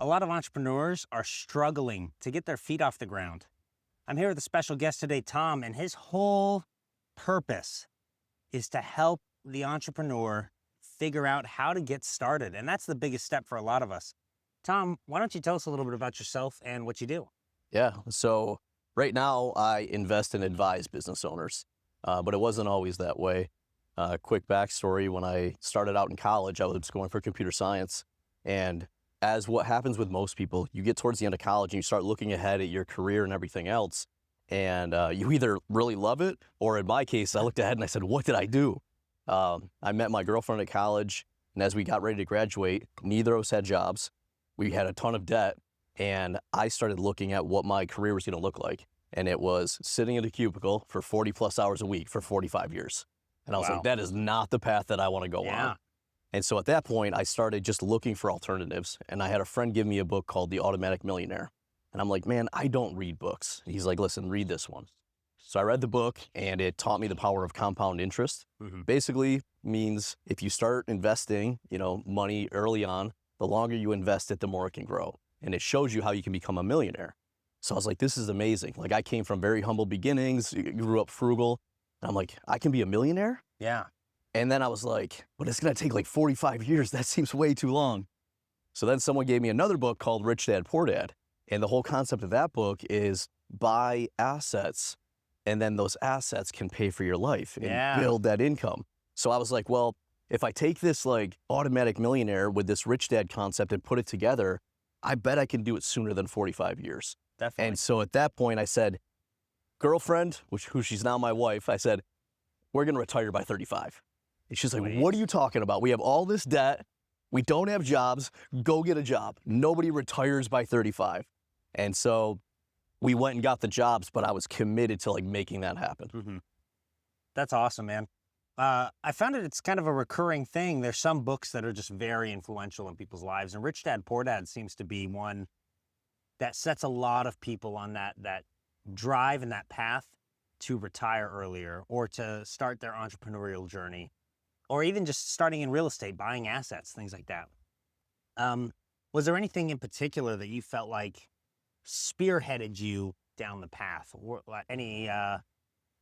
A lot of entrepreneurs are struggling to get their feet off the ground. I'm here with a special guest today, Tom, and his whole purpose is to help the entrepreneur figure out how to get started. And that's the biggest step for a lot of us. Tom, why don't you tell us a little bit about yourself and what you do? Yeah. So right now I invest and advise business owners, but it wasn't always that way. Quick backstory, when I started out in college, I was going for computer science. And as what happens with most people, you get towards the end of college and you start looking ahead at your career and everything else. And you either really love it, or in my case, I looked ahead and I said, what did I do? I met my girlfriend at college, and as we got ready to graduate, neither of us had jobs. We had a ton of debt, and I started looking at what my career was going to look like. And it was sitting in a cubicle for 40 plus hours a week for 45 years. And I was like, that is not the path that I want to go on. And so at that point, I started just looking for alternatives. And I had a friend give me a book called The Automatic Millionaire. And I'm like, man, I don't read books. And he's like, listen, read this one. So I read the book, and it taught me the power of compound interest. Basically means if you start investing, money early on, the longer you invest it, the more it can grow. And it shows you how you can become a millionaire. So I was like, this is amazing. Like, I came from very humble beginnings, grew up frugal. And I'm like, I can be a millionaire? Yeah. And then I was like, but it's going to take like 45 years. That seems way too long. So then someone gave me another book called Rich Dad, Poor Dad. And the whole concept of that book is buy assets, and then those assets can pay for your life and build that income. So I was like, well, if I take this like automatic millionaire with this rich dad concept and put it together, I bet I can do it sooner than 45 years. Definitely. And so at that point I said, girlfriend, who she's now my wife, I said, we're going to retire by 35. And she's like, what are you talking about? We have all this debt. We don't have jobs. Go get a job. Nobody retires by 35. And so we went and got the jobs, but I was committed to like making that happen. That's awesome, man. I found it's kind of a recurring thing. There's some books that are just very influential in people's lives, and Rich Dad, Poor Dad seems to be one that sets a lot of people on that drive and that path to retire earlier, or to start their entrepreneurial journey, or even just starting in real estate, buying assets, things like that. Was there anything in particular that you felt like spearheaded you down the path? Or any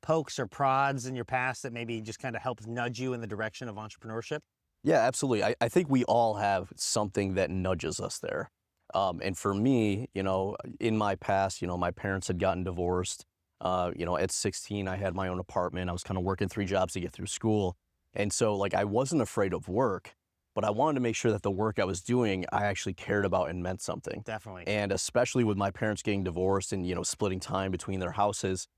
pokes or prods in your past that maybe just kind of helped nudge you in the direction of entrepreneurship? Yeah, absolutely. I think we all have something that nudges us there. And for me, in my past, my parents had gotten divorced. At 16, I had my own apartment. I was kind of working 3 jobs to get through school. And so like, I wasn't afraid of work, but I wanted to make sure that the work I was doing, I actually cared about and meant something. Definitely. And especially with my parents getting divorced and, splitting time between their houses,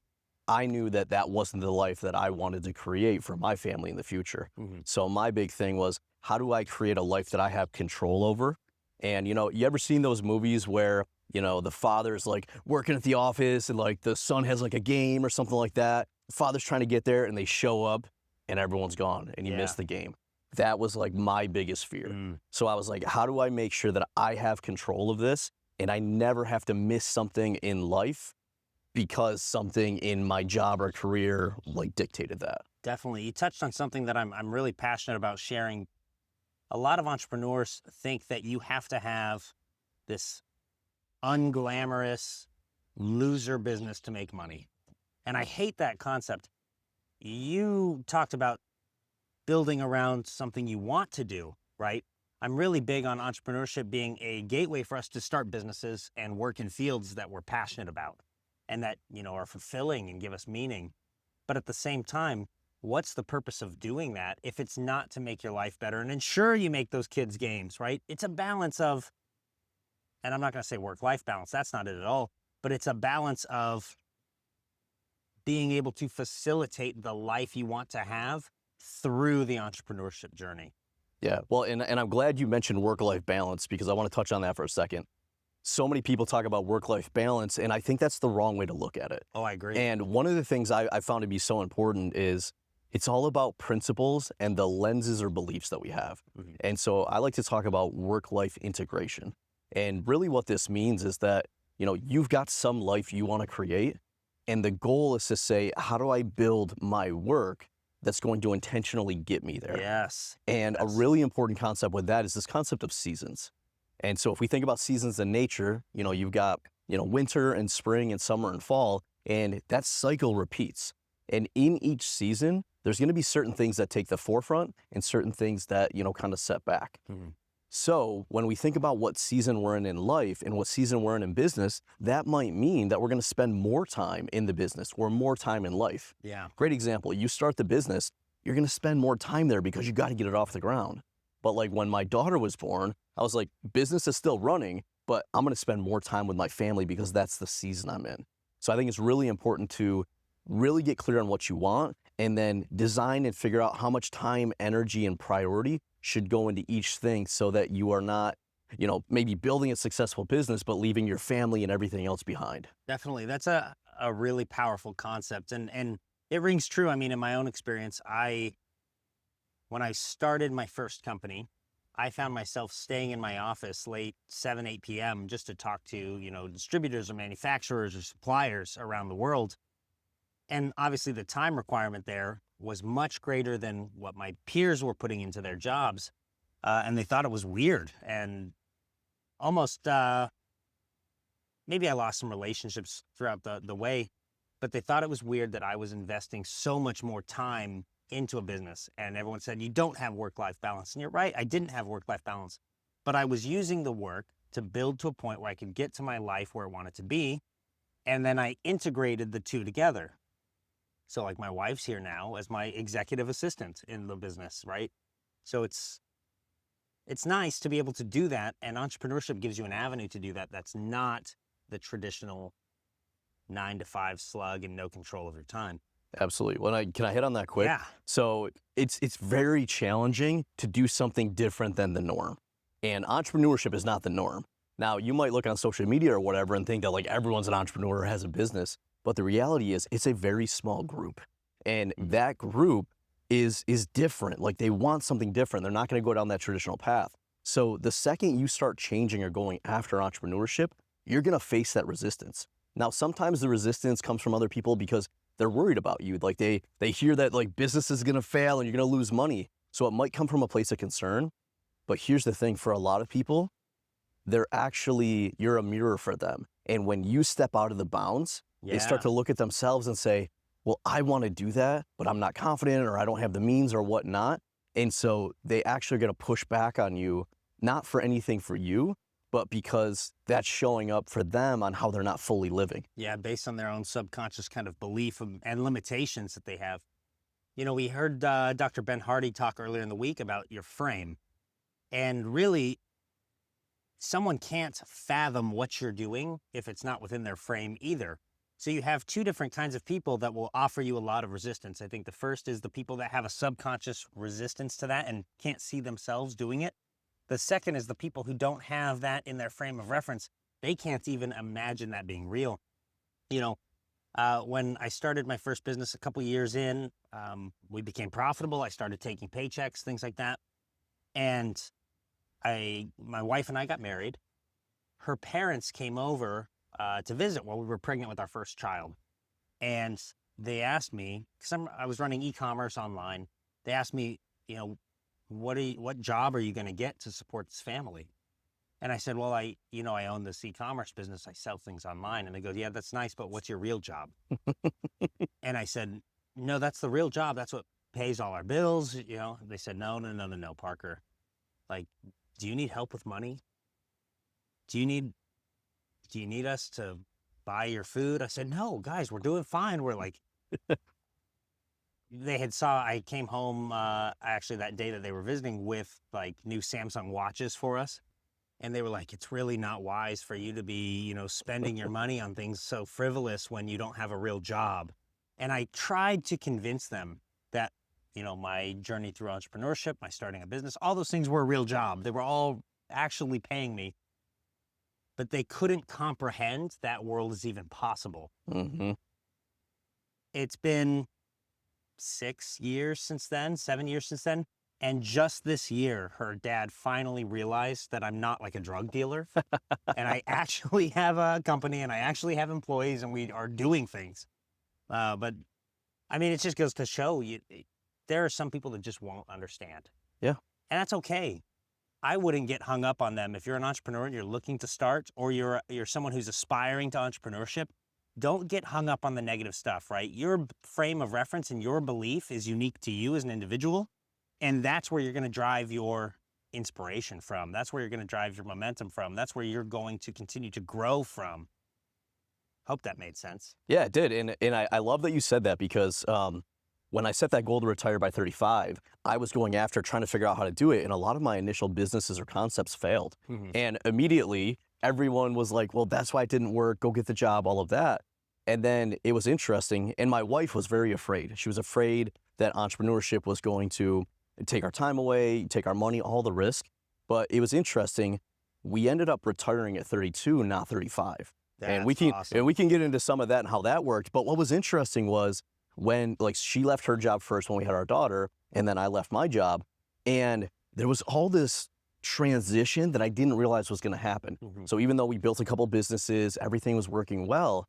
I knew that that wasn't the life that I wanted to create for my family in the future. So my big thing was, how do I create a life that I have control over? And, you ever seen those movies where, the father's like working at the office and like the son has like a game or something like that. The father's trying to get there and they show up and everyone's gone and you miss the game. That was like my biggest fear. So I was like, how do I make sure that I have control of this and I never have to miss something in life because something in my job or career like dictated that? Definitely. You touched on something that I'm really passionate about sharing. A lot of entrepreneurs think that you have to have this unglamorous loser business to make money. And I hate that concept. You talked about building around something you want to do, right? I'm really big on entrepreneurship being a gateway for us to start businesses and work in fields that we're passionate about and that, are fulfilling and give us meaning. But at the same time, what's the purpose of doing that if it's not to make your life better and ensure you make those kids' gains, right? It's a balance of, and I'm not going to say work-life balance, that's not it at all, but it's a balance of being able to facilitate the life you want to have through the entrepreneurship journey. Yeah, well, and I'm glad you mentioned work-life balance, because I want to touch on that for a second. So many people talk about work-life balance, and I think that's the wrong way to look at it. Oh, I agree. And one of the things I found to be so important is it's all about principles and the lenses or beliefs that we have. And so I like to talk about work-life integration. And really what this means is that, you've got some life you want to create, and the goal is to say, how do I build my work that's going to intentionally get me there? Yes. And a really important concept with that is this concept of seasons. And so if we think about seasons in nature, you've got, winter and spring and summer and fall, and that cycle repeats. And in each season, there's going to be certain things that take the forefront and certain things that, kind of set back. Mhm. So when we think about what season we're in life and what season we're in business, that might mean that we're going to spend more time in the business or more time in life. Yeah. Great example. You start the business, you're going to spend more time there because you got to get it off the ground. But like when my daughter was born, I was like, business is still running, but I'm going to spend more time with my family because that's the season I'm in. So I think it's really important to really get clear on what you want and then design and figure out how much time, energy, and priority should go into each thing so that you are not, maybe building a successful business, but leaving your family and everything else behind. Definitely. That's a really powerful concept. And it rings true. I mean, in my own experience, when I started my first company, I found myself staying in my office late 7, 8 p.m. just to talk to, distributors or manufacturers or suppliers around the world. And obviously the time requirement there was much greater than what my peers were putting into their jobs. And they thought it was weird and almost, maybe I lost some relationships throughout the way, but they thought it was weird that I was investing so much more time into a business. And everyone said, you don't have work-life balance. And you're right, I didn't have work-life balance, but I was using the work to build to a point where I could get to my life where I wanted to be. And then I integrated the two together. So like my wife's here now as my executive assistant in the business, right? So it's nice to be able to do that. And entrepreneurship gives you an avenue to do that. That's not the traditional 9 to 5 slug and no control of your time. Absolutely. Can I hit on that quick? Yeah. So it's very challenging to do something different than the norm. And entrepreneurship is not the norm. Now, you might look on social media or whatever and think that like everyone's an entrepreneur or has a business, but the reality is it's a very small group. And that group is different. Like they want something different. They're not going to go down that traditional path. So the second you start changing or going after entrepreneurship, you're going to face that resistance. Now, sometimes the resistance comes from other people because they're worried about you. Like they hear that like business is going to fail and you're going to lose money. So it might come from a place of concern. But here's the thing, for a lot of people, you're a mirror for them. And when you step out of the bounds, they start to look at themselves and say, well, I want to do that, but I'm not confident or I don't have the means or whatnot. And so they actually are going to push back on you, not for anything for you, but because that's showing up for them on how they're not fully living. Yeah, based on their own subconscious kind of belief and limitations that they have. We heard Dr. Ben Hardy talk earlier in the week about your frame. And really, someone can't fathom what you're doing if it's not within their frame either. So you have two different kinds of people that will offer you a lot of resistance. I think the first is the people that have a subconscious resistance to that and can't see themselves doing it. The second is the people who don't have that in their frame of reference. They can't even imagine that being real. When I started my first business a couple years in, we became profitable. I started taking paychecks, things like that. And my wife and I got married. Her parents came over to visit while we were pregnant with our first child. And they asked me, because I was running e-commerce online, they asked me, what job are you going to get to support this family? And I said, well, I own this e-commerce business. I sell things online. And they go, yeah, that's nice, but what's your real job? And I said, no, that's the real job. That's what pays all our bills. They said, no, Parker. Like, do you need help with money? Do you need us to buy your food? I said, no, guys, we're doing fine. We're like, I came home actually that day that they were visiting with like new Samsung watches for us. And they were like, it's really not wise for you to be, spending your money on things so frivolous when you don't have a real job. And I tried to convince them that, my journey through entrepreneurship, my starting a business, all those things were a real job. They were all actually paying me. But they couldn't comprehend that world is even possible. Mm-hmm. It's been 6 years since then, 7 years since then. And just this year, her dad finally realized that I'm not like a drug dealer. And I actually have a company and I actually have employees and we are doing things. But I mean, it just goes to show you, there are some people that just won't understand. Yeah. And that's okay. I wouldn't get hung up on them. If you're an entrepreneur and you're looking to start, or you're someone who's aspiring to entrepreneurship, don't get hung up on the negative stuff, right? Your frame of reference and your belief is unique to you as an individual. And that's where you're going to drive your inspiration from. That's where you're going to drive your momentum from. That's where you're going to continue to grow from. Hope that made sense. Yeah, it did. And I love that you said that because when I set that goal to retire by 35, I was going after trying to figure out how to do it. And a lot of my initial businesses or concepts failed. And immediately everyone was like, well, that's why it didn't work. Go get the job, all of that. And then it was interesting. And my wife was very afraid. She was afraid that entrepreneurship was going to take our time away, take our money, all the risk. But it was interesting. We ended up retiring at 32, not 35. And we can get into some of that and how that worked. But what was interesting was when she left her job first when we had our daughter, and then I left my job, and there was all this transition that I didn't realize was going to happen. So even though we built a couple businesses, everything was working well,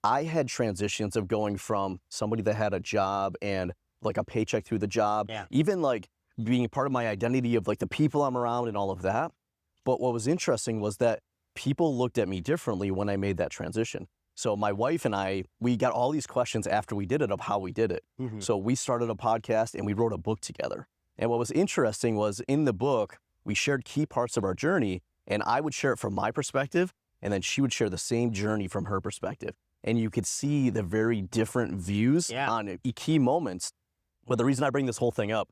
I had transitions of going from somebody that had a job and a paycheck through the job, even being part of my identity of the people I'm around and all of that. But what was interesting was that people looked at me differently when I made that transition. So my wife and I, we got all these questions after we did it of how we did it. So we started a podcast and we wrote a book together. And what was interesting was in the book, we shared key parts of our journey, and I would share it from my perspective, and then she would share the same journey from her perspective. And you could see the very different views on key moments. But the reason I bring this whole thing up,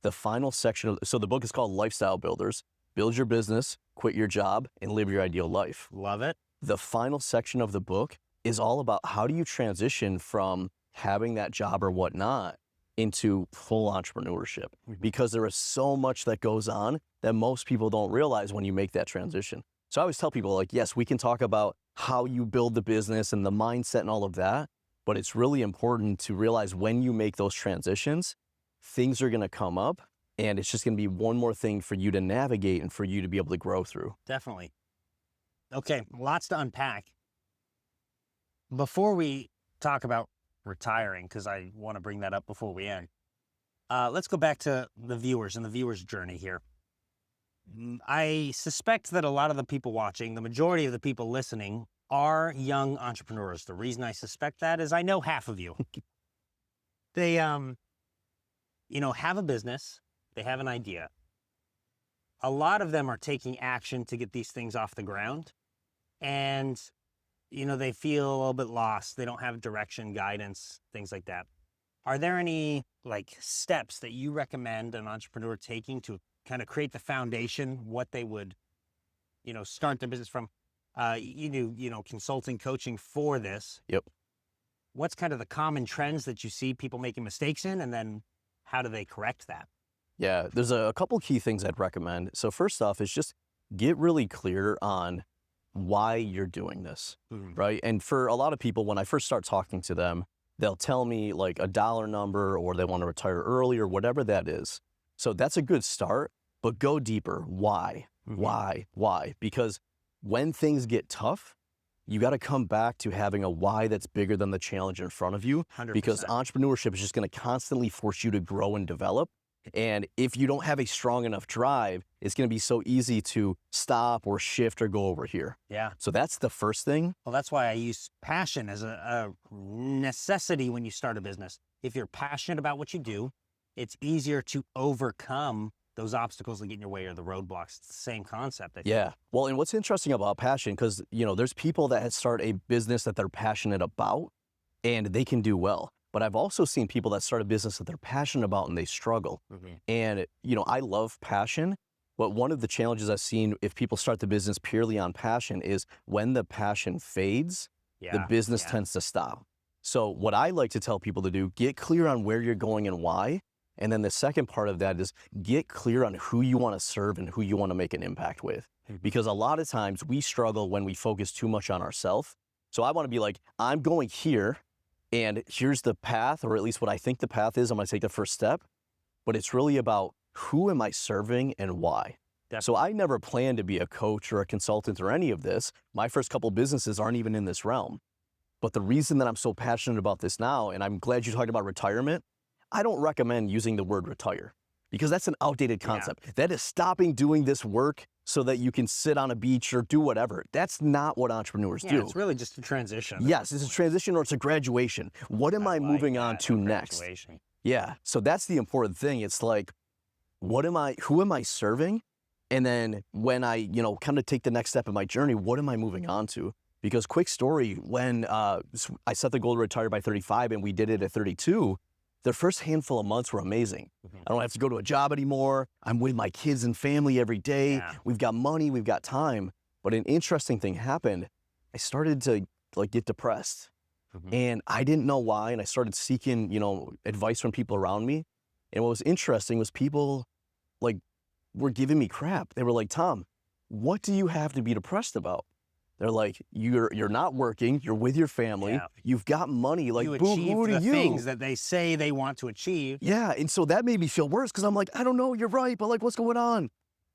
the final section so the book is called Lifestyle Builders. Build your business, quit your job, and live your ideal life. Love it. The final section of the book is all about how do you transition from having that job or whatnot into full entrepreneurship, because there is so much that goes on that most people don't realize when you make that transition. So I always tell people yes, we can talk about how you build the business and the mindset and all of that, but it's really important to realize when you make those transitions, things are going to come up, and it's just going to be one more thing for you to navigate and for you to be able to grow through. Definitely. Okay, lots to unpack. Before we talk about retiring, because I want to bring that up before we end, let's go back to the viewers and the viewers' journey here. I suspect that a lot of the people watching, the majority of the people listening, are young entrepreneurs. The reason I suspect that is I know half of you. They, have a business. They have an idea. A lot of them are taking action to get these things off the ground. And, they feel a little bit lost. They don't have direction, guidance, things like that. Are there any steps that you recommend an entrepreneur taking to kind of create the foundation, what they would, start their business from? You do, consulting, coaching for this. Yep. What's kind of the common trends that you see people making mistakes in, and then how do they correct that? Yeah, there's a couple key things I'd recommend. So first off is just get really clear on why you're doing this, right? And for a lot of people, when I first start talking to them, they'll tell me a dollar number, or they want to retire early, or whatever that is. So that's a good start, but go deeper. Why? Why? Because when things get tough, you got to come back to having a why that's bigger than the challenge in front of you. 100%. Because entrepreneurship is just going to constantly force you to grow and develop. And if you don't have a strong enough drive, it's going to be so easy to stop or shift or go over here. Yeah. So that's the first thing. Well, that's why I use passion as a necessity when you start a business. If you're passionate about what you do, it's easier to overcome those obstacles that get in your way or the roadblocks. It's the same concept. I think. Yeah. Well, and what's interesting about passion, because, there's people that start a business that they're passionate about and they can do well. But I've also seen people that start a business that they're passionate about and they struggle. And, I love passion, but one of the challenges I've seen if people start the business purely on passion is when the passion fades, the business tends to stop. So what I like to tell people to do, get clear on where you're going and why. And then the second part of that is get clear on who you want to serve and who you want to make an impact with. Because a lot of times we struggle when we focus too much on ourselves. So I want to be I'm going here, and here's the path, or at least what I think the path is. I'm going to take the first step, but it's really about who am I serving and why. Definitely. So I never planned to be a coach or a consultant or any of this. My first couple businesses aren't even in this realm. But the reason that I'm so passionate about this now, and I'm glad you talked about retirement, I don't recommend using the word retire. because that's an outdated concept. That is stopping doing this work so that you can sit on a beach or do whatever. That's not what entrepreneurs do. It's really just a transition. Yes, it's a transition or it's a graduation. What am I moving on to next? Yeah, so that's the important thing. It's like, who am I serving? And then when I, kind of take the next step in my journey, what am I moving on to? Because quick story, when I set the goal to retire by 35 and we did it at 32, the first handful of months were amazing. I don't have to go to a job anymore. I'm with my kids and family every day. We've got money, we've got time. But an interesting thing happened. I started to get depressed. And I didn't know why. And I started seeking, advice from people around me. And what was interesting was people were giving me crap. They were like, Tom, what do you have to be depressed about? They're like, you're not working, you're with your family, you've got money, like, you boo, achieve who the do you? things that they say they want to achieve. Yeah, and so that made me feel worse because I'm like, I don't know, you're right, but what's going on?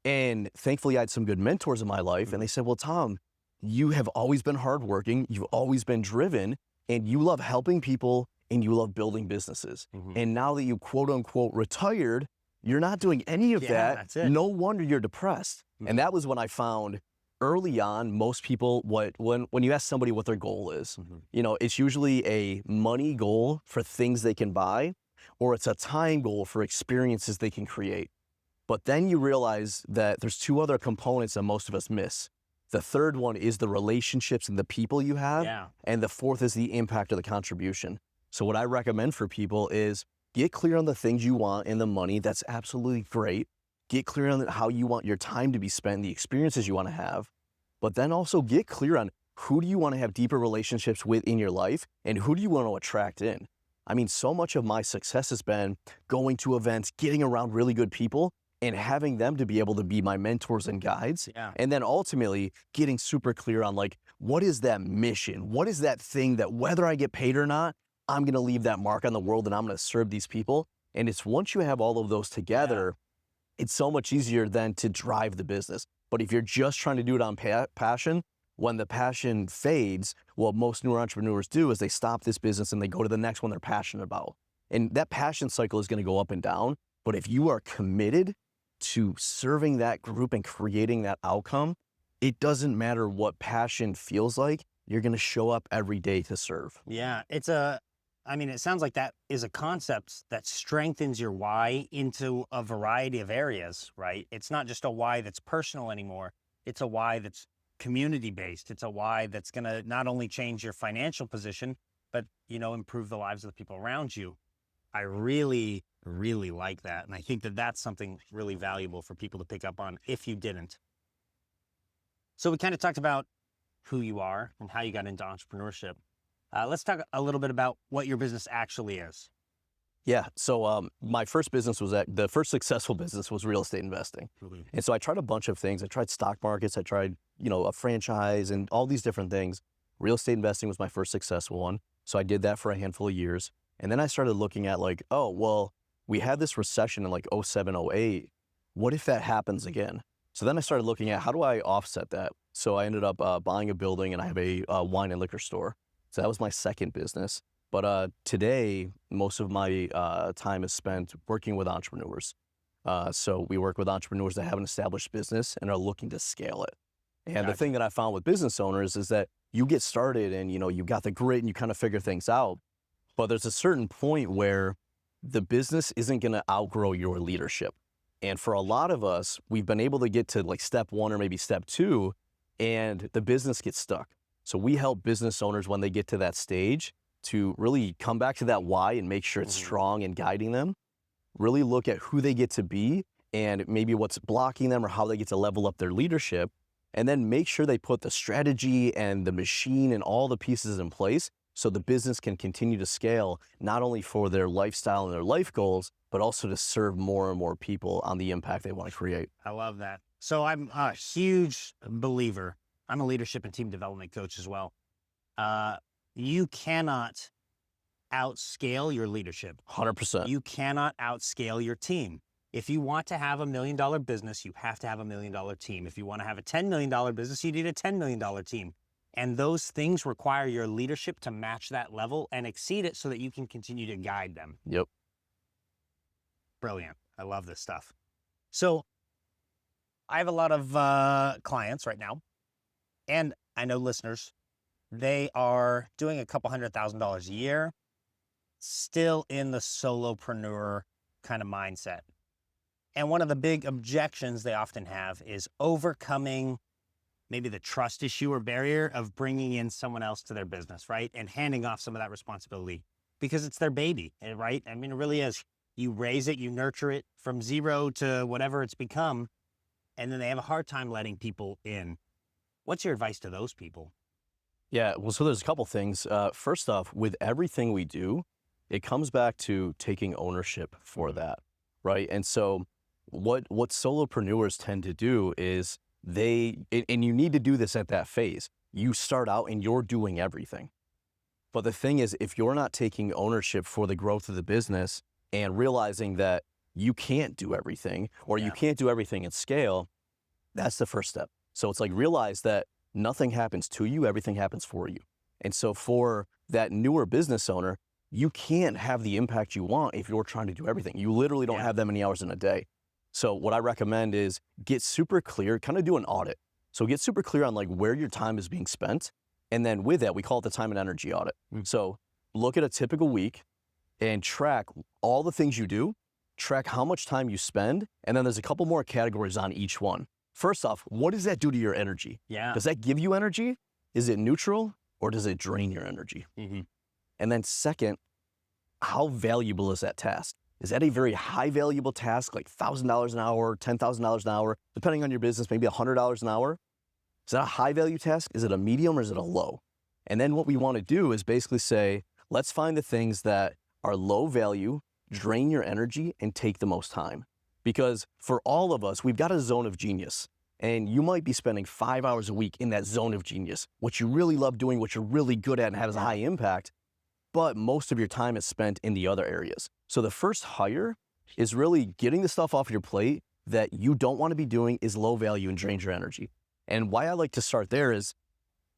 And thankfully I had some good mentors in my life, and they said, well, Tom, you have always been hardworking, you've always been driven, and you love helping people, and you love building businesses. And now that you quote unquote retired, you're not doing any of that. That's it. No wonder you're depressed. And that was when I found early on, most people, when you ask somebody what their goal is, it's usually a money goal for things they can buy, or it's a time goal for experiences they can create. But then you realize that there's two other components that most of us miss. The third one is the relationships and the people you have. And the fourth is the impact of the contribution. So what I recommend for people is get clear on the things you want and the money. That's absolutely great. Get clear on how you want your time to be spent, the experiences you want to have. But then also get clear on who do you want to have deeper relationships with in your life and who do you want to attract in. I mean, so much of my success has been going to events, getting around really good people, and having them to be able to be my mentors and guides. And then ultimately getting super clear on what is that mission? What is that thing that whether I get paid or not, I'm going to leave that mark on the world and I'm going to serve these people. And it's once you have all of those together, it's so much easier then to drive the business. But if you're just trying to do it on passion, when the passion fades, what most newer entrepreneurs do is they stop this business and they go to the next one they're passionate about. And that passion cycle is going to go up and down. But if you are committed to serving that group and creating that outcome, it doesn't matter what passion feels like. You're going to show up every day to serve. It sounds like that is a concept that strengthens your why into a variety of areas, right? It's not just a why that's personal anymore. It's a why that's community-based. It's a why that's going to not only change your financial position, but, improve the lives of the people around you. I really, really like that. And I think that that's something really valuable for people to pick up on if you didn't. So we kind of talked about who you are and how you got into entrepreneurship. Let's talk a little bit about what your business actually is. Yeah. So my first business the first successful business was real estate investing. And so I tried a bunch of things. I tried stock markets. I tried, a franchise and all these different things. Real estate investing was my first successful one. So I did that for a handful of years. And then I started looking at we had this recession in 07, 08. What if that happens again? So then I started looking at how do I offset that? So I ended up buying a building and I have a wine and liquor store. So that was my second business. But today, most of my time is spent working with entrepreneurs. So we work with entrepreneurs that have an established business and are looking to scale it. And the thing that I found with business owners is that you get started and, you got the grit and you kind of figure things out. But there's a certain point where the business isn't going to outgrow your leadership. And for a lot of us, we've been able to get to step one or maybe step two, and the business gets stuck. So we help business owners when they get to that stage to really come back to that why and make sure it's strong and guiding them, really look at who they get to be and maybe what's blocking them or how they get to level up their leadership, and then make sure they put the strategy and the machine and all the pieces in place so the business can continue to scale, not only for their lifestyle and their life goals, but also to serve more and more people on the impact they want to create. I love that. So I'm a huge believer. I'm a leadership and team development coach as well. You cannot outscale your leadership. 100%. You cannot outscale your team. If you want to have $1 million business, you have to have $1 million team. If you want to have a $10 million business, you need a $10 million team. And those things require your leadership to match that level and exceed it so that you can continue to guide them. Yep. Brilliant. I love this stuff. So I have a lot of clients right now, and I know listeners, they are doing a couple $100,000 a year, still in the solopreneur kind of mindset. And one of the big objections they often have is overcoming maybe the trust issue or barrier of bringing in someone else to their business, right? And handing off some of that responsibility because it's their baby, right? I mean, it really is. You raise it, you nurture it from zero to whatever it's become, and then they have a hard time letting people in. What's your advice to those people? Yeah, well, so there's a couple things. First off, with everything we do, it comes back to taking ownership for that, right? And so what solopreneurs tend to do is and you need to do this at that phase. You start out and you're doing everything. But the thing is, if you're not taking ownership for the growth of the business and realizing that you can't do everything or you can't do everything at scale, that's the first step. So it's like realize that nothing happens to you, everything happens for you. And so for that newer business owner, you can't have the impact you want if you're trying to do everything. You literally don't have that many hours in a day. So what I recommend is get super clear, kind of do an audit. So get super clear on like where your time is being spent. And then with that, we call it the time and energy audit. So look at a typical week and track all the things you do, track how much time you spend. And then there's a couple more categories on each one. First off, what does that do to your energy? Does that give you energy? Is it neutral or does it drain your energy? And then second, how valuable is that task? Is that a very high valuable task, like $1,000 an hour, $10,000 an hour, depending on your business, maybe $100 an hour? Is that a high value task? Is it a medium or is it a low? And then what we want to do is basically say, let's find the things that are low value, drain your energy, and take the most time. Because for all of us, we've got a zone of genius. And you might be spending 5 hours a week in that zone of genius, what you really love doing, what you're really good at and has a high impact. But most of your time is spent in the other areas. So the first hire is really getting the stuff off your plate that you don't want to be doing is low value and drains your energy. And why I like to start there is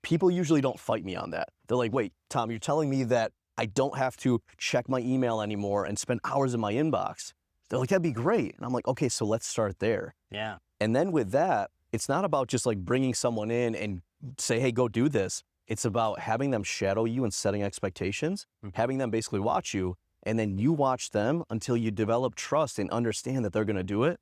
people usually don't fight me on that. They're like, wait, Tom, you're telling me that I don't have to check my email anymore and spend hours in my inbox. They're like, that'd be great. And I'm like, okay, so let's start there. Yeah. And then with that, it's not about just like bringing someone in and say, hey, go do this. It's about having them shadow you and setting expectations, having them basically watch you, and then you watch them until you develop trust and understand that they're going to do it.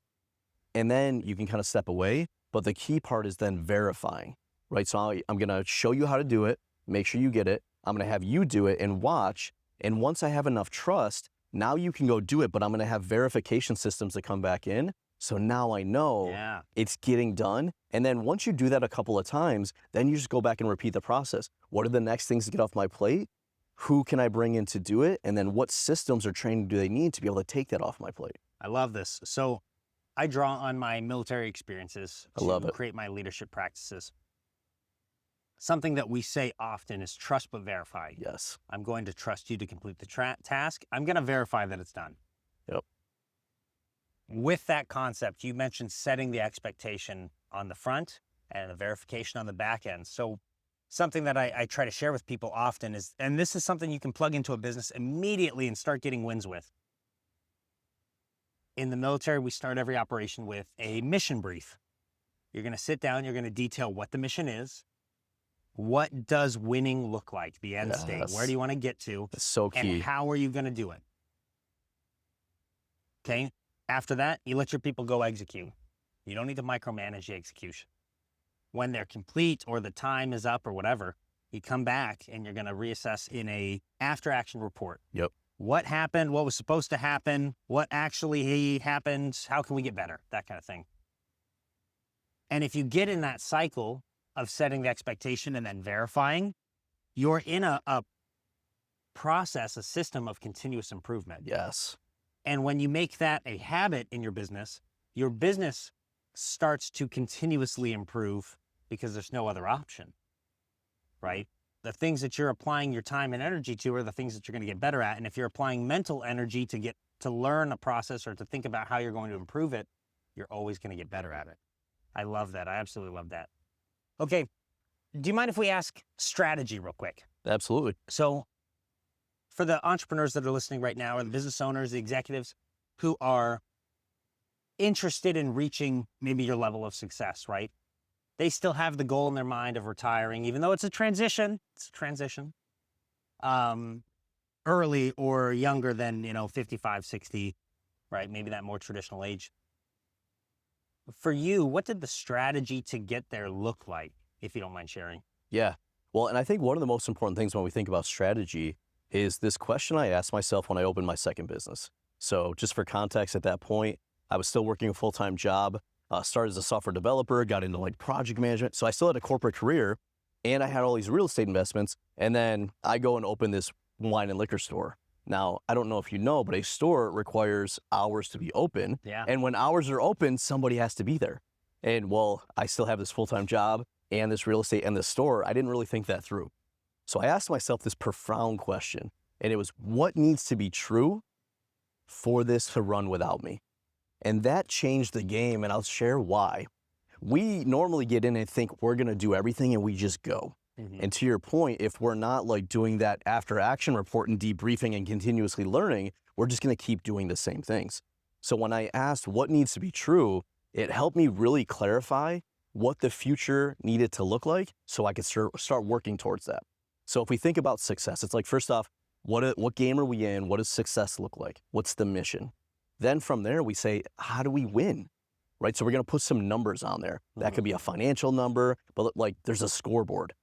And then you can kind of step away. But the key part is then verifying, right? So I'm going to show you how to do it, make sure you get it. I'm going to have you do it and watch. And once I have enough trust, now you can go do it, but I'm going to have verification systems that come back in. So now I know it's getting done. And then once you do that a couple of times, then you just go back and repeat the process. What are the next things to get off my plate? Who can I bring in to do it? And then what systems or training do they need to be able to take that off my plate? I love this. So I draw on my military experiences to create my leadership practices. Something that we say often is trust but verify. Yes. I'm going to trust you to complete the task. I'm going to verify that it's done. Yep. With that concept, you mentioned setting the expectation on the front and the verification on the back end. So something that I try to share with people often is, and this is something you can plug into a business immediately and start getting wins with. In the military, we start every operation with a mission brief. You're going to sit down, you're going to detail what the mission is. What does winning look like? The end state. Where do you want to get to? That's so key. And how are you going to do it? Okay. After that, you let your people go execute. You don't need to micromanage the execution. When they're complete or the time is up or whatever, you come back and you're going to reassess in a after action report. Yep. What happened? What was supposed to happen? What actually happened? How can we get better? That kind of thing. And if you get in that cycle of setting the expectation and then verifying, you're in a process, a system of continuous improvement. Yes. And when you make that a habit in your business starts to continuously improve because there's no other option, right? The things that you're applying your time and energy to are the things that you're going to get better at. And if you're applying mental energy to learn a process or to think about how you're going to improve it, you're always going to get better at it. I love that. I absolutely love that. Okay. Do you mind if we ask strategy real quick? Absolutely. So for the entrepreneurs that are listening right now, or the business owners, the executives who are interested in reaching maybe your level of success, right? They still have the goal in their mind of retiring, even though it's a transition. It's a transition. Early or younger than, 55, 60, right? Maybe that more traditional age. For you, what did the strategy to get there look like, if you don't mind sharing? Yeah. Well, and I think one of the most important things when we think about strategy is this question I asked myself when I opened my second business. So just for context, at that point, I was still working a full-time job, started as a software developer, got into like project management. So I still had a corporate career and I had all these real estate investments. And then I go and open this wine and liquor store. Now, I don't know if you know, but a store requires hours to be open. Yeah. And when hours are open, somebody has to be there. And well, I still have this full-time job and this real estate and this store. I didn't really think that through. So I asked myself this profound question, and it was, what needs to be true for this to run without me? And that changed the game, and I'll share why. We normally get in and think we're gonna do everything and we just go. And to your point, if we're not like doing that after action report and debriefing and continuously learning, we're just gonna keep doing the same things. So when I asked what needs to be true, it helped me really clarify what the future needed to look like so I could start working towards that. So if we think about success, it's like, first off, what game are we in? What does success look like? What's the mission? Then from there, we say, how do we win? Right? So we're gonna put some numbers on there. That could be a financial number, but like there's a scoreboard.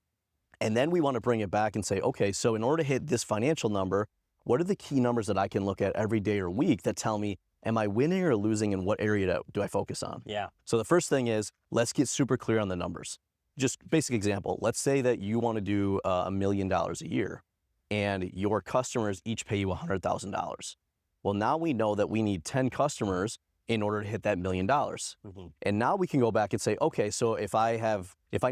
And then we want to bring it back and say, okay, so in order to hit this financial number, what are the key numbers that I can look at every day or week that tell me, am I winning or losing, and what area do I focus on? Yeah. So the first thing is, let's get super clear on the numbers. Just basic example, let's say that you want to do $1 million a year and your customers each pay you $100,000. Well, now we know that we need 10 customers in order to hit that $1 million. And now we can go back and say, okay, so if I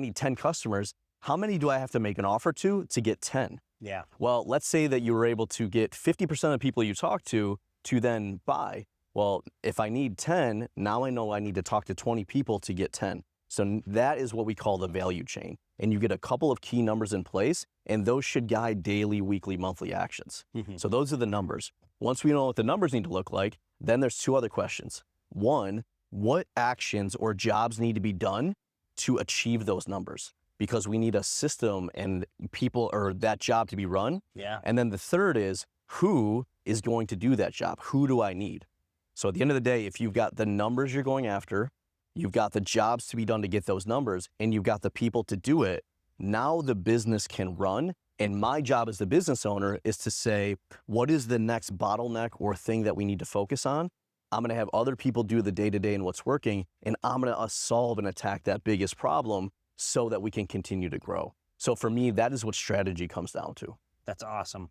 need 10 customers, how many do I have to make an offer to get 10? Yeah. Well, let's say that you were able to get 50% of the people you talk to then buy. Well, if I need 10, now I know I need to talk to 20 people to get 10. So that is what we call the value chain. And you get a couple of key numbers in place, and those should guide daily, weekly, monthly actions. So those are the numbers. Once we know what the numbers need to look like, then there's two other questions. One, what actions or jobs need to be done to achieve those numbers? Because we need a system and people or that job to be run. Yeah. And then the third is, who is going to do that job? Who do I need? So at the end of the day, if you've got the numbers you're going after, you've got the jobs to be done to get those numbers, and you've got the people to do it, now the business can run. And my job as the business owner is to say, what is the next bottleneck or thing that we need to focus on? I'm gonna have other people do the day-to-day and what's working, and I'm gonna solve and attack that biggest problem so that we can continue to grow. So for me, that is what strategy comes down to. That's awesome.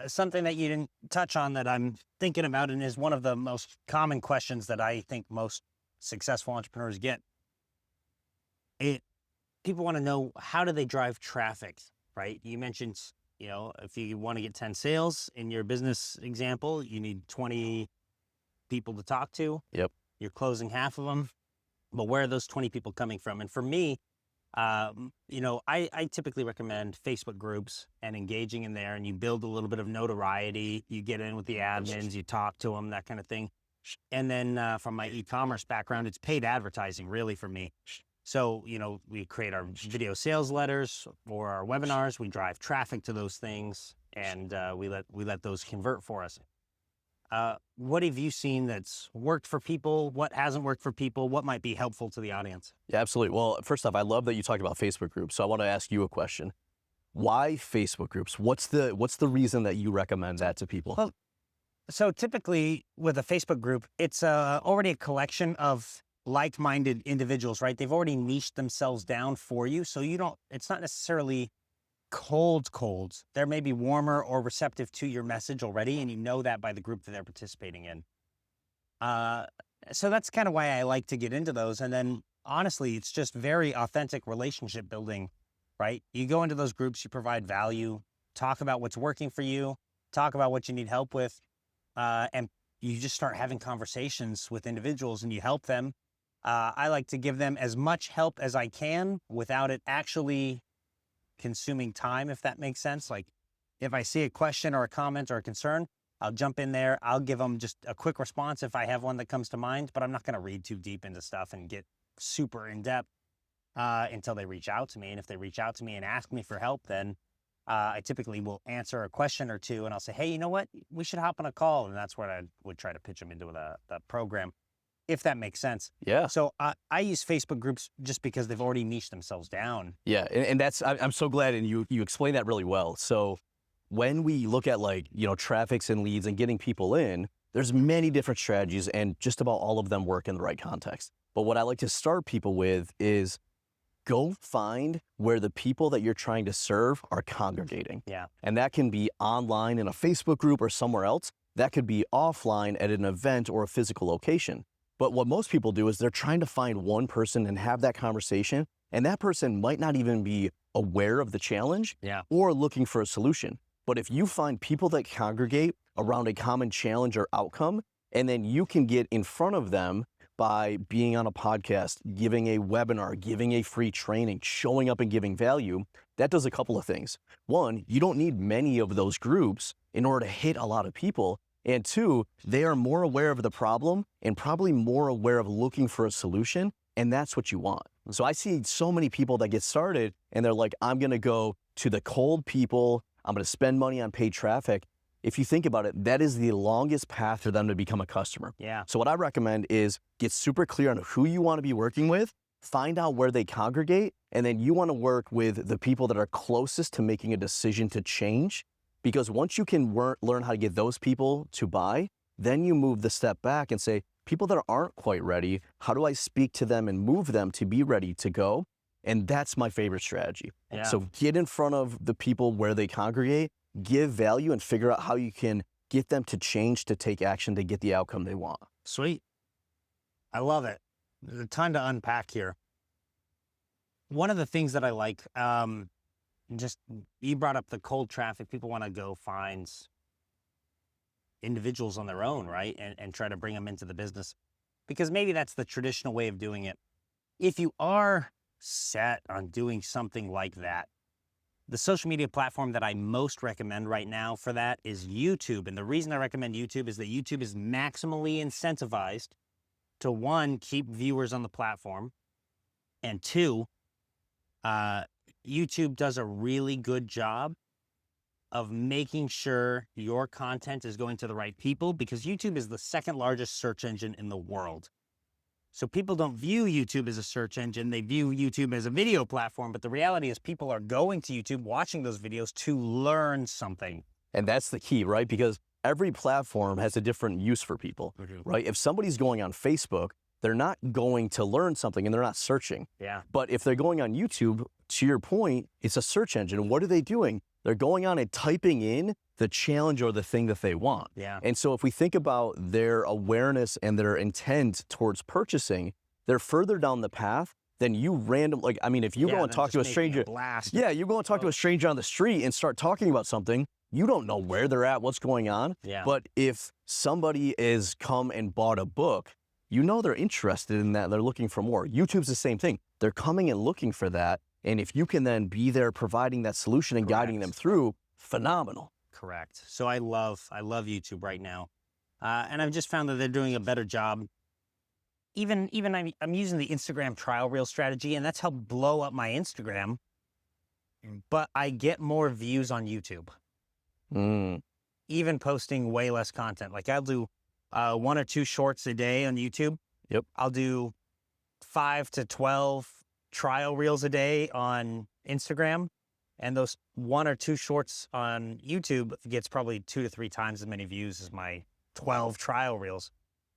Something that you didn't touch on that I'm thinking about, and is one of the most common questions that I think most successful entrepreneurs get. People want to know, how do they drive traffic, right? You mentioned, if you want to get 10 sales in your business example, you need 20 people to talk to. Yep. You're closing half of them. But where are those 20 people coming from? And for me, I typically recommend Facebook groups and engaging in there, and you build a little bit of notoriety. You get in with the admins, you talk to them, that kind of thing. And then from my e-commerce background, it's paid advertising really for me. So, we create our video sales letters or our webinars. We drive traffic to those things, and we let those convert for us. What have you seen that's worked for people? What hasn't worked for people? What might be helpful to the audience? Yeah, absolutely. Well, first off, I love that you talked about Facebook groups. So I want to ask you a question. Why Facebook groups? What's the reason that you recommend that to people? Well, so typically with a Facebook group, it's already a collection of like-minded individuals, right? They've already niched themselves down for you. So it's not necessarily cold. They're maybe warmer or receptive to your message already, and you know that by the group that they're participating in. So that's kind of why I like to get into those. And then honestly, it's just very authentic relationship building, right? You go into those groups, you provide value, talk about what's working for you, talk about what you need help with, and you just start having conversations with individuals and you help them. I like to give them as much help as I can without it actually consuming time, if that makes sense. Like if I see a question or a comment or a concern, I'll jump in there. I'll give them just a quick response if I have one that comes to mind, but I'm not going to read too deep into stuff and get super in depth until they reach out to me. And if they reach out to me and ask me for help, then I typically will answer a question or two, and I'll say, hey, you know what? We should hop on a call. And that's where I would try to pitch them into the program, if that makes sense. Yeah. So I use Facebook groups just because they've already niched themselves down. Yeah, and that's, I'm so glad, and you explained that really well. So when we look at like, traffics and leads and getting people in, there's many different strategies, and just about all of them work in the right context. But what I like to start people with is go find where the people that you're trying to serve are congregating. Yeah. And that can be online in a Facebook group or somewhere else. That could be offline at an event or a physical location. But what most people do is they're trying to find one person and have that conversation, and that person might not even be aware of the challenge or looking for a solution. But if you find people that congregate around a common challenge or outcome, and then you can get in front of them by being on a podcast, giving a webinar, giving a free training, showing up and giving value, that does a couple of things. One, you don't need many of those groups in order to hit a lot of people. And two, they are more aware of the problem and probably more aware of looking for a solution, and that's what you want. So I see so many people that get started and they're like, I'm gonna go to the cold people, I'm gonna spend money on paid traffic. If you think about it, that is the longest path for them to become a customer. Yeah. So what I recommend is get super clear on who you want to be working with, find out where they congregate, and then you want to work with the people that are closest to making a decision to change. Because once you can learn how to get those people to buy, then you move the step back and say, people that aren't quite ready, how do I speak to them and move them to be ready to go? And that's my favorite strategy. Yeah. So get in front of the people where they congregate, give value, and figure out how you can get them to change, to take action, to get the outcome they want. Sweet. I love it. There's a ton to unpack here. One of the things that I like, just you brought up the cold traffic. People want to go find individuals on their own, right? And try to bring them into the business, because maybe that's the traditional way of doing it. If you are set on doing something like that, the social media platform that I most recommend right now for that is YouTube. And the reason I recommend YouTube is that YouTube is maximally incentivized to, one, keep viewers on the platform, and two, YouTube does a really good job of making sure your content is going to the right people, because YouTube is the second largest search engine in the world. So people don't view YouTube as a search engine, they view YouTube as a video platform, but the reality is people are going to YouTube, watching those videos to learn something. And that's the key, right? Because every platform has a different use for people, right? If somebody's going on Facebook, they're not going to learn something and they're not searching. Yeah. But if they're going on YouTube, to your point, it's a search engine. What are they doing? They're going on and typing in the challenge or the thing that they want. Yeah. And so if we think about their awareness and their intent towards purchasing, they're further down the path than you if you go and talk to a stranger, you go and talk to a stranger on the street and start talking about something, you don't know where they're at, what's going on. Yeah. But if somebody is come and bought a book, you know they're interested in that, they're looking for more. YouTube's the same thing. They're coming and looking for that. And if you can then be there providing that solution and guiding them through, phenomenal. Correct. So I love YouTube right now. And I've just found that they're doing a better job. Even I'm using the Instagram trial reel strategy, and that's helped blow up my Instagram. But I get more views on YouTube. Even posting way less content. Like I'll do 1 or 2 shorts a day on YouTube. Yep. I'll do 5 to 12 trial reels a day on Instagram. And those 1 or 2 shorts on YouTube gets probably 2 to 3 times as many views as my 12 trial reels,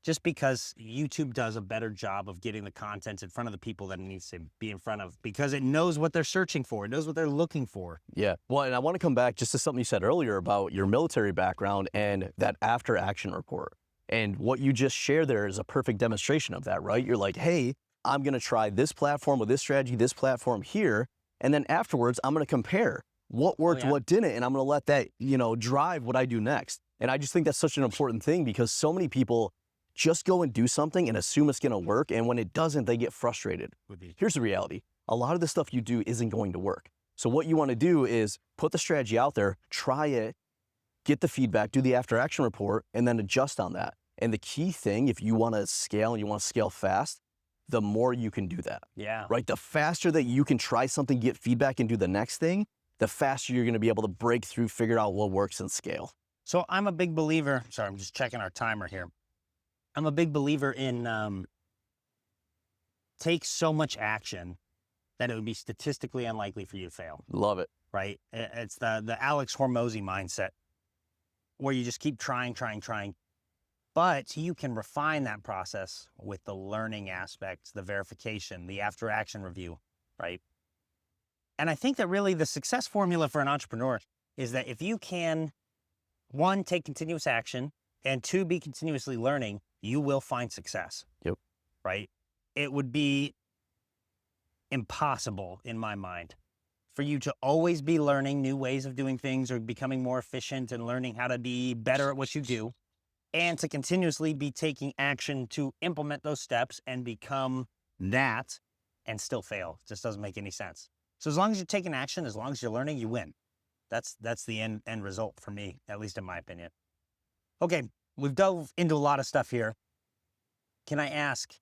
just because YouTube does a better job of getting the content in front of the people that it needs to be in front of, because it knows what they're searching for. It knows what they're looking for. Yeah. Well, and I want to come back just to something you said earlier about your military background and that after action report. And what you just shared there is a perfect demonstration of that, right? You're like, hey, I'm going to try this platform with this strategy, this platform here. And then afterwards, I'm going to compare what worked, what didn't, and I'm going to let that, drive what I do next. And I just think that's such an important thing, because so many people just go and do something and assume it's going to work. And when it doesn't, they get frustrated. Here's the reality. A lot of the stuff you do isn't going to work. So what you want to do is put the strategy out there, try it, get the feedback, do the after action report, and then adjust on that. And the key thing, if you want to scale and you want to scale fast, the more you can do that. Yeah. Right? The faster that you can try something, get feedback, and do the next thing, the faster you're going to be able to break through, figure out what works, and scale. So I'm a big believer. Sorry, I'm just checking our timer here. I'm a big believer in take so much action that it would be statistically unlikely for you to fail. Love it. Right? It's the Alex Hormozy mindset, where you just keep trying. But you can refine that process with the learning aspects, the verification, the after action review, right? And I think that really the success formula for an entrepreneur is that if you can, one, take continuous action, and two, be continuously learning, you will find success. Yep. Right? It would be impossible in my mind for you to always be learning new ways of doing things or becoming more efficient and learning how to be better at what you do, and to continuously be taking action to implement those steps and become that and still fail. It just doesn't make any sense. So as long as you're taking action, as long as you're learning, you win. That's the end result for me, at least in my opinion. Okay, we've dove into a lot of stuff here. Can I ask,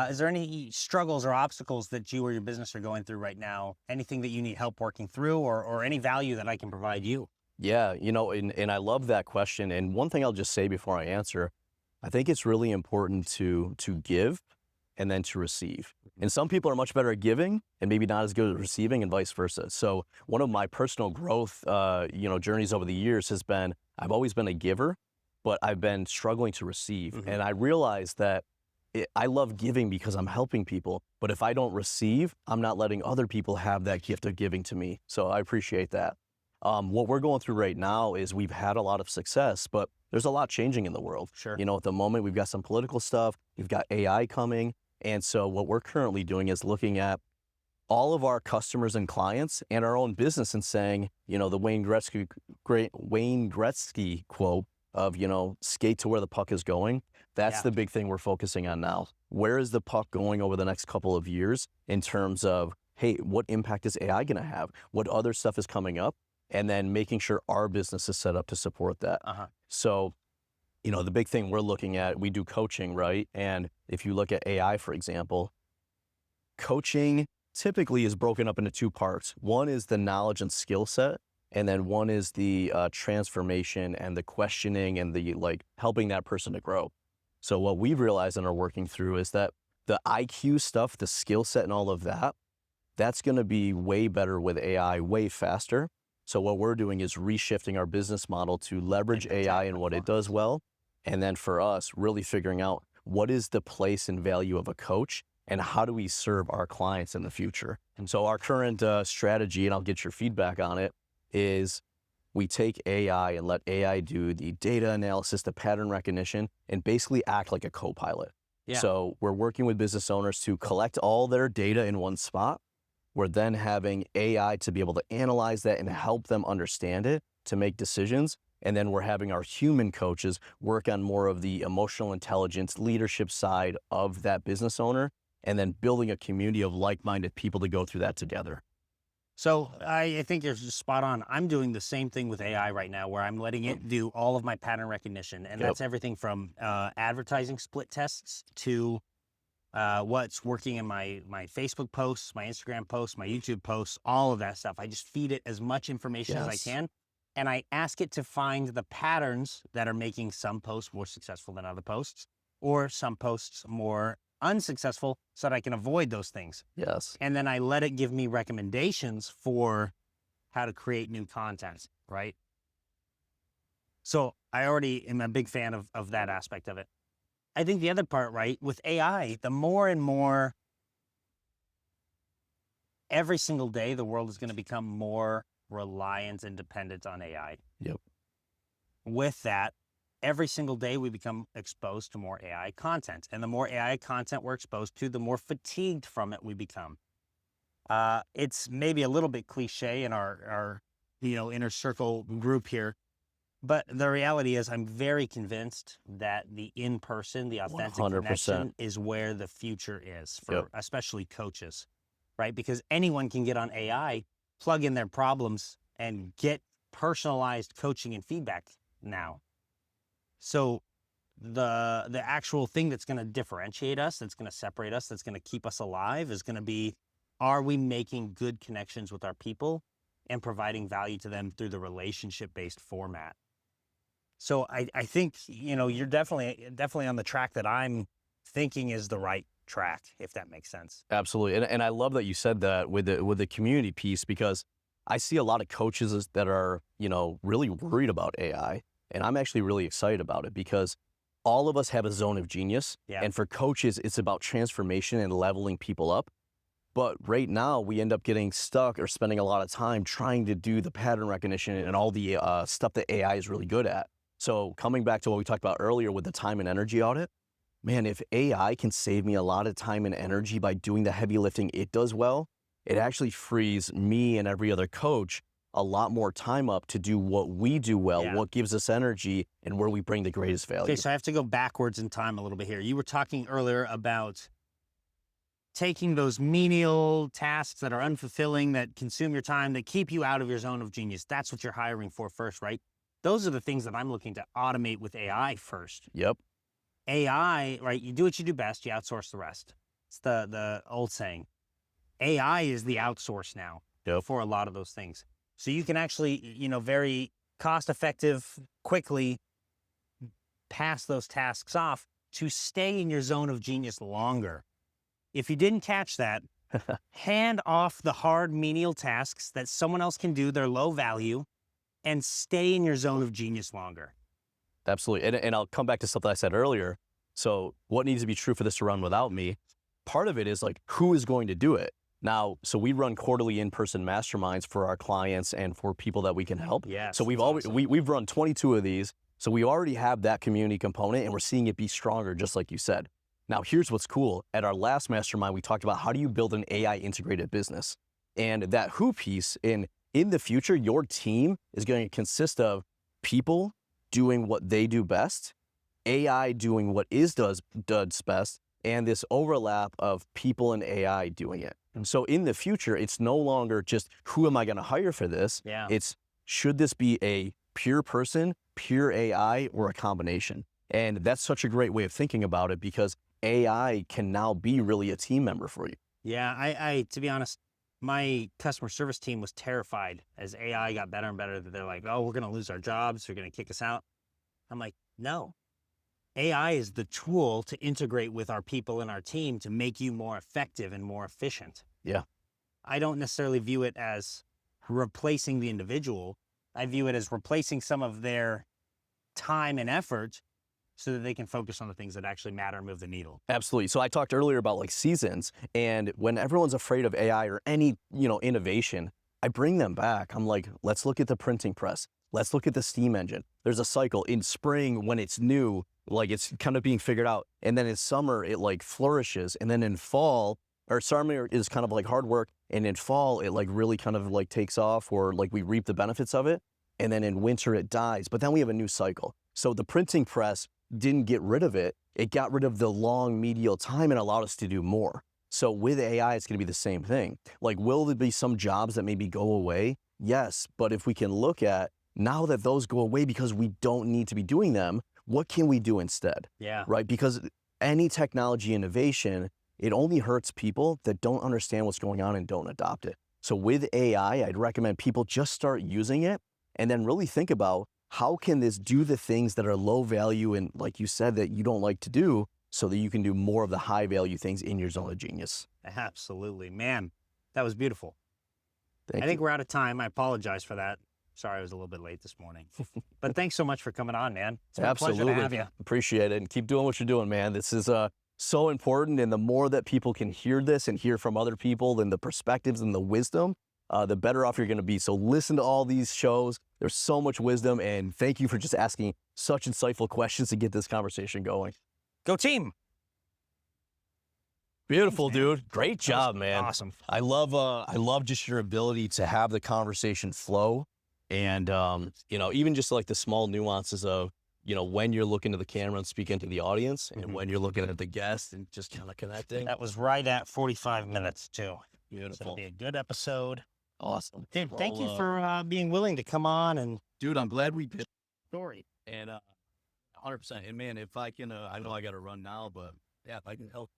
is there any struggles or obstacles that you or your business are going through right now? Anything that you need help working through, or any value that I can provide you? Yeah, and I love that question. And one thing I'll just say before I answer, I think it's really important to give and then to receive. And some people are much better at giving and maybe not as good at receiving, and vice versa. So one of my personal growth, journeys over the years has been, I've always been a giver, but I've been struggling to receive. And I realized that I love giving because I'm helping people, but if I don't receive, I'm not letting other people have that gift of giving to me. So I appreciate that. What we're going through right now is we've had a lot of success, but there's a lot changing in the world. Sure. At the moment, we've got some political stuff, we've got AI coming. And so what we're currently doing is looking at all of our customers and clients and our own business and saying, the Wayne Gretzky quote of, skate to where the puck is going. That's the big thing we're focusing on now. Where is the puck going over the next couple of years in terms of, hey, what impact is AI going to have? What other stuff is coming up? And then making sure our business is set up to support that. So, the big thing we're looking at, we do coaching, right? And if you look at AI, for example, coaching typically is broken up into two parts. One is the knowledge and skill set, and then one is the transformation and the questioning and the helping that person to grow. So what we've realized and are working through is that the IQ stuff, the skill set and all of that, that's going to be way better with AI, way faster. So what we're doing is reshifting our business model to leverage AI and what it does well. And then for us, really figuring out what is the place and value of a coach and how do we serve our clients in the future. And so our current strategy, and I'll get your feedback on it, is we take AI and let AI do the data analysis, the pattern recognition, and basically act like a co-pilot. Yeah. So we're working with business owners to collect all their data in one spot. We're then having AI to be able to analyze that and help them understand it to make decisions. And then we're having our human coaches work on more of the emotional intelligence, leadership side of that business owner, and then building a community of like-minded people to go through that together. So I think you're just spot on. I'm doing the same thing with AI right now, where I'm letting it do all of my pattern recognition. And that's everything from advertising split tests to what's working in my Facebook posts, my Instagram posts, my YouTube posts, all of that stuff. I just feed it as much information as I can. And I ask it to find the patterns that are making some posts more successful than other posts, or some posts more unsuccessful, so that I can avoid those things. Yes. And then I let it give me recommendations for how to create new content, right? So I already am a big fan of that aspect of it. I think the other part, right, with AI, the more and more every single day, the world is going to become more reliant and dependent on AI. Yep. With that, every single day we become exposed to more AI content. And the more AI content we're exposed to, the more fatigued from it we become. It's maybe a little bit cliche in our inner circle group here, but the reality is I'm very convinced that the in-person, the authentic 100%. connection is where the future is for especially coaches, right? Because anyone can get on AI, plug in their problems, and get personalized coaching and feedback now. So the actual thing that's going to differentiate us, that's going to separate us, that's going to keep us alive is going to be, are we making good connections with our people and providing value to them through the relationship-based format? So I think, you're definitely on the track that I'm thinking is the right track, if that makes sense. Absolutely. And I love that you said that with the community piece, because I see a lot of coaches that are, really worried about AI. And I'm actually really excited about it because all of us have a zone of genius. Yeah. And for coaches, it's about transformation and leveling people up. But right now, we end up getting stuck or spending a lot of time trying to do the pattern recognition and all the stuff that AI is really good at. So coming back to what we talked about earlier with the time and energy audit, man, if AI can save me a lot of time and energy by doing the heavy lifting it does well, it actually frees me and every other coach a lot more time up to do what we do well, what gives us energy, and where we bring the greatest value. Okay, so I have to go backwards in time a little bit here. You were talking earlier about taking those menial tasks that are unfulfilling, that consume your time, that keep you out of your zone of genius. That's what you're hiring for first, right? Those are the things that I'm looking to automate with AI first. Yep. AI, right? You do what you do best, you outsource the rest. It's the old saying. AI is the outsource now for a lot of those things. So you can actually, very cost effective, quickly pass those tasks off to stay in your zone of genius longer. If you didn't catch that, hand off the hard menial tasks that someone else can do, they're low value, and stay in your zone of genius longer. Absolutely. And I'll come back to something I said earlier. So what needs to be true for this to run without me? Part of it is like, who is going to do it? Now, so we run quarterly in-person masterminds for our clients and for people that we can help. Yes, so we've run 22 of these. So we already have that community component and we're seeing it be stronger, just like you said. Now, here's what's cool. At our last mastermind, we talked about how do you build an AI integrated business? And that who piece, in the future, your team is going to consist of people doing what they do best, AI doing what does best, and this overlap of people and AI doing it. And so in the future, it's no longer just who am I going to hire for this? Yeah. It's should this be a pure person, pure AI, or a combination? And that's such a great way of thinking about it because AI can now be really a team member for you. Yeah, I to be honest, my customer service team was terrified as AI got better and better that they're like, oh, we're going to lose our jobs. They're going to kick us out. I'm like, no. AI is the tool to integrate with our people and our team to make you more effective and more efficient. Yeah. I don't necessarily view it as replacing the individual. I view it as replacing some of their time and effort so that they can focus on the things that actually matter and move the needle. Absolutely. So I talked earlier about like seasons, and when everyone's afraid of AI or any, innovation, I bring them back. I'm like, let's look at the printing press. Let's look at the steam engine. There's a cycle in spring when it's new, like it's kind of being figured out. And then in summer, it like flourishes. And then in fall, or summer is kind of like hard work. And in fall, it like really kind of like takes off, or like we reap the benefits of it. And then in winter, it dies. But then we have a new cycle. So the printing press didn't get rid of it. It got rid of the long medial time and allowed us to do more. So with AI, it's going to be the same thing. Like, will there be some jobs that maybe go away? Yes. But if we can look at now that those go away because we don't need to be doing them, what can we do instead? Yeah. Right? Because any technology innovation, it only hurts people that don't understand what's going on and don't adopt it. So with AI, I'd recommend people just start using it and then really think about how can this do the things that are low value and, like you said, that you don't like to do so that you can do more of the high value things in your zone of genius. Absolutely. Man, that was beautiful. Thank I think you. we're out of time. I apologize for that. Sorry, I was a little bit late this morning. But thanks so much for coming on, man. It's been a pleasure to have you. Appreciate it. And keep doing what you're doing, man. This is so important. And the more that people can hear this and hear from other people and the perspectives and the wisdom, the better off you're going to be. So listen to all these shows. There's so much wisdom. And thank you for just asking such insightful questions to get this conversation going. Go team. Beautiful, Thanks, man. dude. Great job, man. Awesome. I love just your ability to have the conversation flow. And, even just like the small nuances of, when you're looking to the camera and speaking to the audience and when you're looking at the guest and just kind of connecting. That was right at 45 minutes too. Beautiful. So it'll be a good episode. Awesome. Dude, thank you Well, for being willing to come on and dude, I'm glad we did. story. And 100%. And man, if I can, I know I got to run now, but yeah, if I can help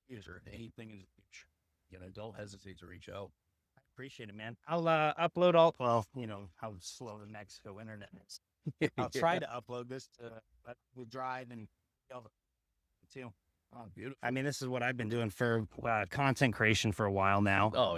you or anything in the future, don't hesitate to reach out. I appreciate it, man. I'll upload all. Well, you know how slow the Mexico internet is. I'll try to upload this to we'll drive and too. Oh, beautiful. I mean, this is what I've been doing for content creation for a while now. Oh,